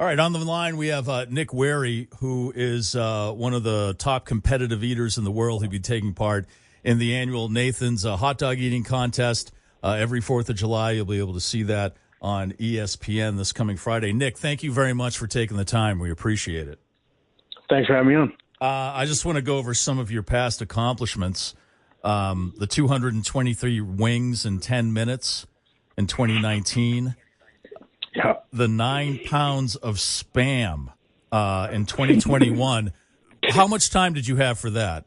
All right, on the line we have Nick Wehry, who is one of the top competitive eaters in the world. He'll be taking part in the annual Nathan's hot dog eating contest every 4th of July. You'll be able to see that on ESPN this coming Friday. Nick, thank you very much for taking the time. We appreciate it. Thanks for having me on. I just want to go over some of your past accomplishments. The 223 wings in 10 minutes in 2019. Yeah. The 9 pounds of Spam in 2021. How much time did you have for that?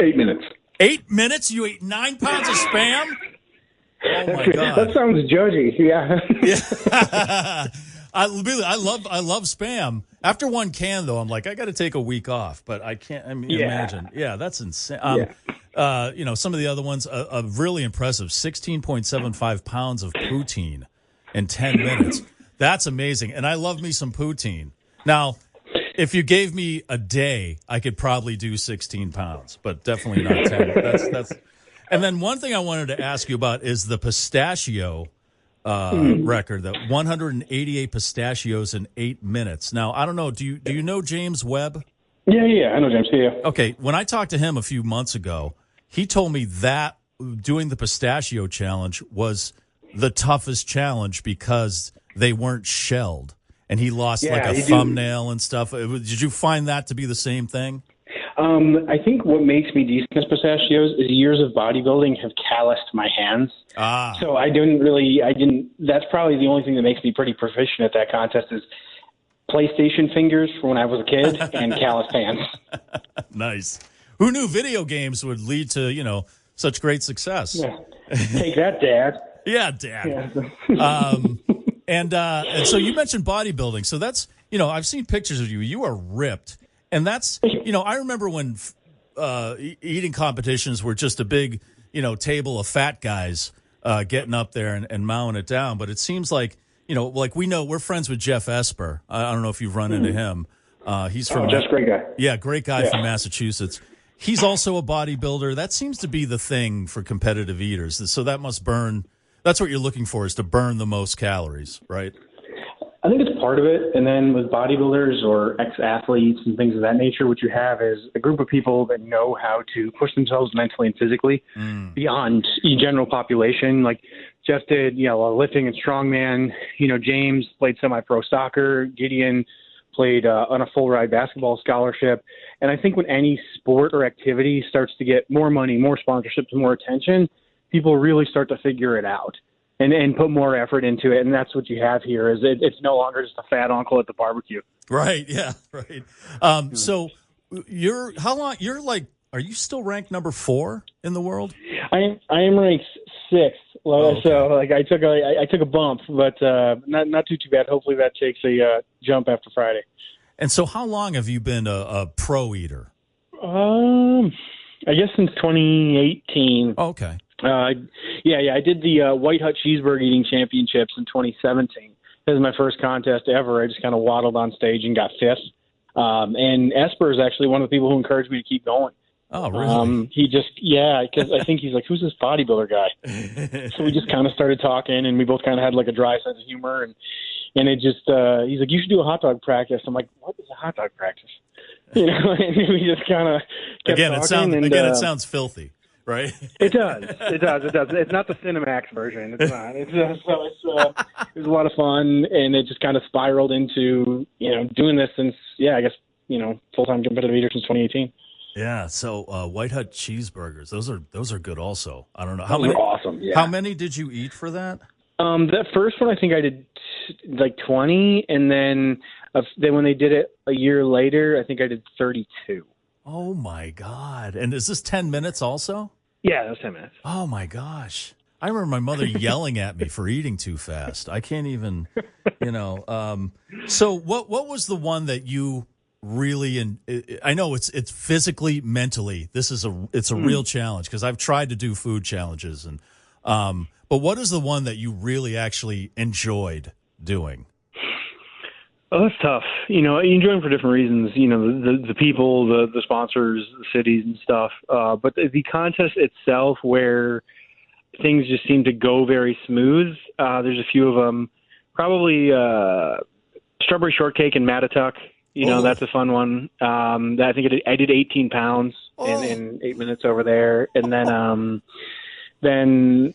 8 minutes. 8 minutes? You ate 9 pounds of Spam? Oh, my God. That sounds judgy. Yeah. Yeah. I love Spam. After one can, though, I'm like, I got to take a week off, but I can't imagine. Yeah, that's insane. Some of the other ones, a really impressive 16.75 pounds of poutine in 10 minutes. That's amazing. And I love me some poutine. Now, if you gave me a day, I could probably do 16 pounds, but definitely not 10. That's. And then one thing I wanted to ask you about is the pistachio record, the 188 pistachios in 8 minutes. Now, I don't know. Do you know James Webb? Yeah, I know James. Yeah. Okay, when I talked to him a few months ago, he told me that doing the pistachio challenge was the toughest challenge because they weren't shelled, and he lost like a thumbnail and stuff. Did you find that to be the same thing? I think what makes me decent at pistachios is years of bodybuilding have calloused my hands. So that's probably the only thing that makes me pretty proficient at that contest is PlayStation fingers from when I was a kid and calloused hands. Nice. Who knew video games would lead to, such great success? Yeah. Take that, Dad. Yeah, Dad. Yeah. And so you mentioned bodybuilding. So that's, I've seen pictures of you. You are ripped. And that's, I remember when eating competitions were just a big, table of fat guys getting up there and mowing it down. But it seems like, we're friends with Jeff Esper. I don't know if you've run into him. He's from Jeff's a great guy. Yeah, great guy from Massachusetts. He's also a bodybuilder. That seems to be the thing for competitive eaters. So that must burn. That's what you're looking for, is to burn the most calories, right? I think it's part of it. And then with bodybuilders or ex-athletes and things of that nature, what you have is a group of people that know how to push themselves mentally and physically beyond the general population. Like Jeff did, a lot of lifting and strongman. James played semi-pro soccer. Gideon played on a full ride basketball scholarship. And I think when any sport or activity starts to get more money, more sponsorships, more attention, people really start to figure it out and put more effort into it. And that's what you have here is it's no longer just a fat uncle at the barbecue. Right. Yeah. Right. So are you still ranked number 4 in the world? I am ranked 6th. Okay. So I took a bump, but not too bad. Hopefully that takes a jump after Friday. And so how long have you been a pro eater? I guess since 2018. Okay. I did the White Hut Cheeseburger Eating Championships in 2017. This is my first contest ever. I just kind of waddled on stage and got 5th. And Esper is actually one of the people who encouraged me to keep going. Oh, really? Because I think he's like, who's this bodybuilder guy? So we just kind of started talking, and we both kind of had like a dry sense of humor. And it just, he's like, you should do a hot dog practice. I'm like, what is a hot dog practice? And we just kind of kept talking. It sounds filthy, right? It does. It's not the Cinemax version. It's not. It was a lot of fun, and it just kind of spiraled into, doing this since, full-time competitive eater since 2018. Yeah, so White Hut cheeseburgers, those are good also. I don't know. Those are awesome, yeah. How many did you eat for that? That first one I think I did like 20, and then when they did it a year later, I think I did 32. Oh, my God. And is this 10 minutes also? Yeah, that was 10 minutes. Oh, my gosh. I remember my mother yelling at me for eating too fast. I can't even, So what was the one that you really, and I know it's physically, mentally, it's a real challenge because I've tried to do food challenges, and but what is the one that you really actually enjoyed doing? Oh, that's tough. You enjoy them for different reasons. The people, the sponsors, the cities and stuff. But the contest itself, where things just seem to go very smooth. There's a few of them. Probably strawberry shortcake in Mattatuck. That's a fun one. I think I did 18 pounds in 8 minutes over there. And then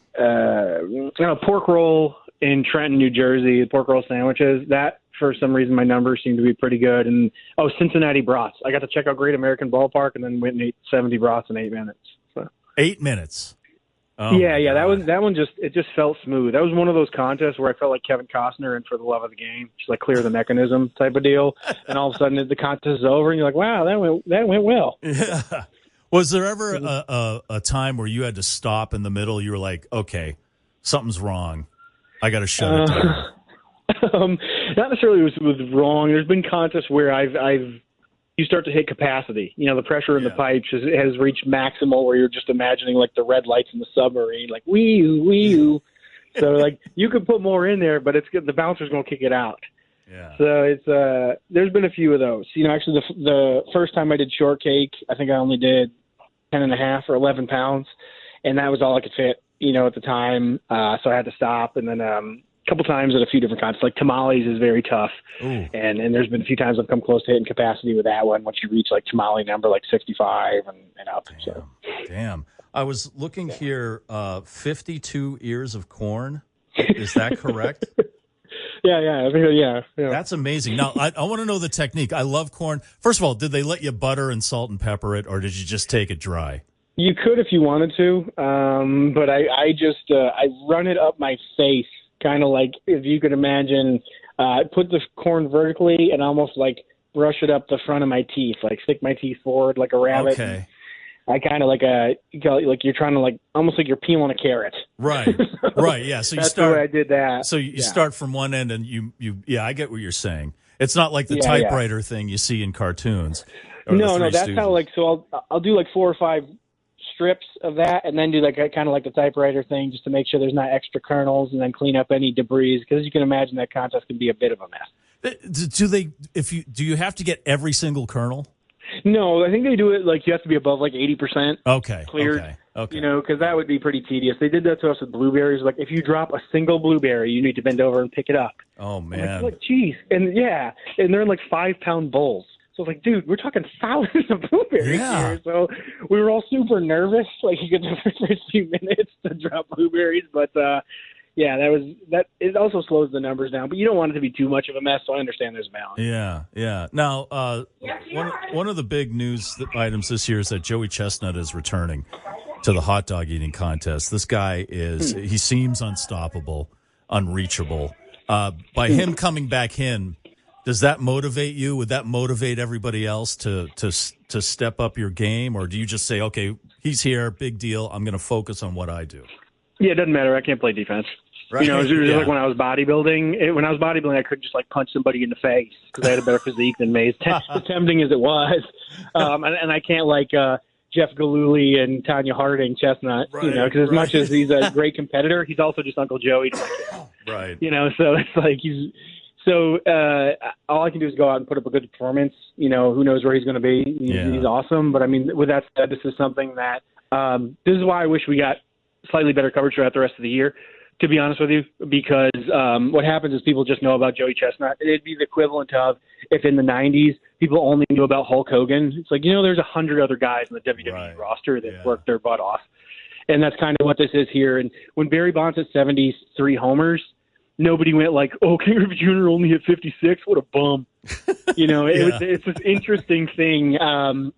pork roll in Trenton, New Jersey, pork roll sandwiches. That, for some reason, my numbers seem to be pretty good. And, Cincinnati brats. I got to check out Great American Ballpark and then went and ate 70 brats in 8 minutes. So. 8 minutes? Oh, yeah. That one just felt smooth. That was one of those contests where I felt like Kevin Costner in For the Love of the Game, just like clear the mechanism type of deal. And all of a sudden the contest is over, and you're like, wow, that went well. Yeah. Was there ever a time where you had to stop in the middle? You were like, okay, something's wrong. I got to shut it down. Not necessarily was wrong. There's been contests where you start to hit capacity. The pressure in the pipes has reached maximal, where you're just imagining like the red lights in the submarine, like wee-oo. So like you could put more in there, but the bouncer's going to kick it out. Yeah. So it's there's been a few of those. Actually the first time I did shortcake, I think I only did 10.5 or 11 pounds, and that was all I could fit, at the time. So I had to stop, and then couple times at a few different contests. Like tamales is very tough. Ooh. And there's been a few times I've come close to hitting capacity with that one once you reach like tamale number like 65 and up. Damn. I was looking here, 52 ears of corn. Is that correct? Yeah. That's amazing. Now, I want to know the technique. I love corn. First of all, did they let you butter and salt and pepper it, or did you just take it dry? You could if you wanted to, but I just I run it up my face. Kind of like, if you could imagine, put the corn vertically and almost like brush it up the front of my teeth, like stick my teeth forward like a rabbit. Okay. I kind of like you're trying to like almost like you're peeling a carrot. Right. Right. Yeah. So you that's start. the way I did that. So you start from one end, and you. Yeah, I get what you're saying. It's not like the typewriter thing you see in cartoons. No, that's how like. So I'll do like 4 or 5 strips of that, and then do like kind of like the typewriter thing, just to make sure there's not extra kernels, and then clean up any debris, because as you can imagine, that contest can be a bit of a mess. Do you have to get every single kernel? No, I think they do it like you have to be above like 80%. Okay, cleared. Okay. Because that would be pretty tedious. They did that to us with blueberries. Like if you drop a single blueberry, you need to bend over and pick it up. Oh man, like geez, and they're in like 5-pound bowls. So it's like, dude, we're talking thousands of blueberries here. So we were all super nervous, like you get the first few minutes to drop blueberries. But, that it also slows the numbers down. But you don't want it to be too much of a mess, so I understand there's a balance. Yeah. Now, one of the big news items this year is that Joey Chestnut is returning to the hot dog eating contest. This guy he seems unstoppable, unreachable. By him coming back in, does that motivate you? Would that motivate everybody else to step up your game? Or do you just say, okay, he's here, big deal, I'm going to focus on what I do? Yeah, it doesn't matter. I can't play defense. Right. It was like when I was bodybuilding. When I was bodybuilding, I couldn't just like punch somebody in the face because I had a better physique than me. As tempting as it was. And I can't like Jeff Gillooly and Tanya Harding Chestnut, because as much as he's a great competitor, he's also just Uncle Joey to my kid. Right. So it's like So all I can do is go out and put up a good performance. Who knows where he's going to be. He's awesome. But, I mean, with that said, this is something that this is why I wish we got slightly better coverage throughout the rest of the year, to be honest with you, because what happens is people just know about Joey Chestnut. It'd be the equivalent of if in the 90s people only knew about Hulk Hogan. It's like, there's 100 other guys in the WWE roster that worked their butt off. And that's kind of what this is here. And when Barry Bonds had 73 homers, nobody went like, oh, King Griffey Jr. only hit 56. What a bum. It's this interesting thing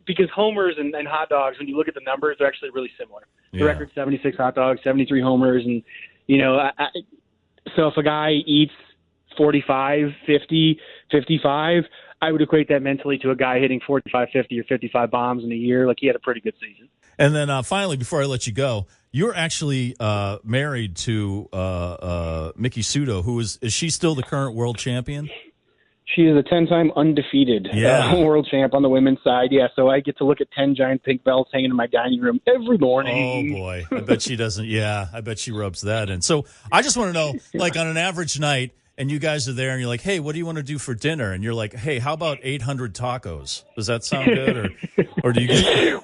because homers and hot dogs, when you look at the numbers, they're actually really similar. The record's 76 hot dogs, 73 homers. And, so if a guy eats 45, 50, 55, I would equate that mentally to a guy hitting 45, 50, or 55 bombs in a year. Like he had a pretty good season. And then finally, before I let you go, you're actually married to Miki Sudo, is she still the current world champion? She is a 10-time undefeated world champ on the women's side. Yeah, so I get to look at 10 giant pink belts hanging in my dining room every morning. Oh, boy. I bet she doesn't. Yeah, I bet she rubs that in. So I just want to know, like on an average night, and you guys are there, and you're like, hey, what do you want to do for dinner? And you're like, hey, how about 800 tacos? Does that sound good? Or do you get...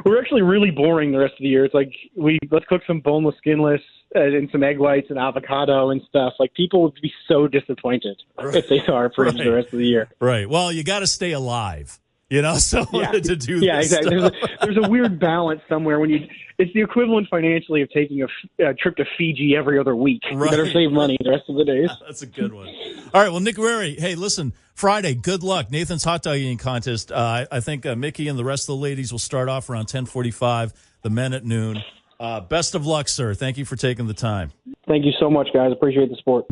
We're actually really boring the rest of the year. It's like, let's cook some boneless, skinless and some egg whites and avocado and stuff. Like, people would be so disappointed if they saw our fridge the rest of the year. Right. Well, you got to stay alive, so to do yeah, this exactly. stuff. There's a weird balance somewhere when it's the equivalent financially of taking a trip to Fiji every other week. Right. You better save money the rest of the days. That's a good one. All right. Well, Nick Wehry, hey, listen, Friday, good luck. Nathan's hot dog eating contest. I think Miki and the rest of the ladies will start off around 10:45, the men at noon. Best of luck, sir. Thank you for taking the time. Thank you so much, guys. Appreciate the support.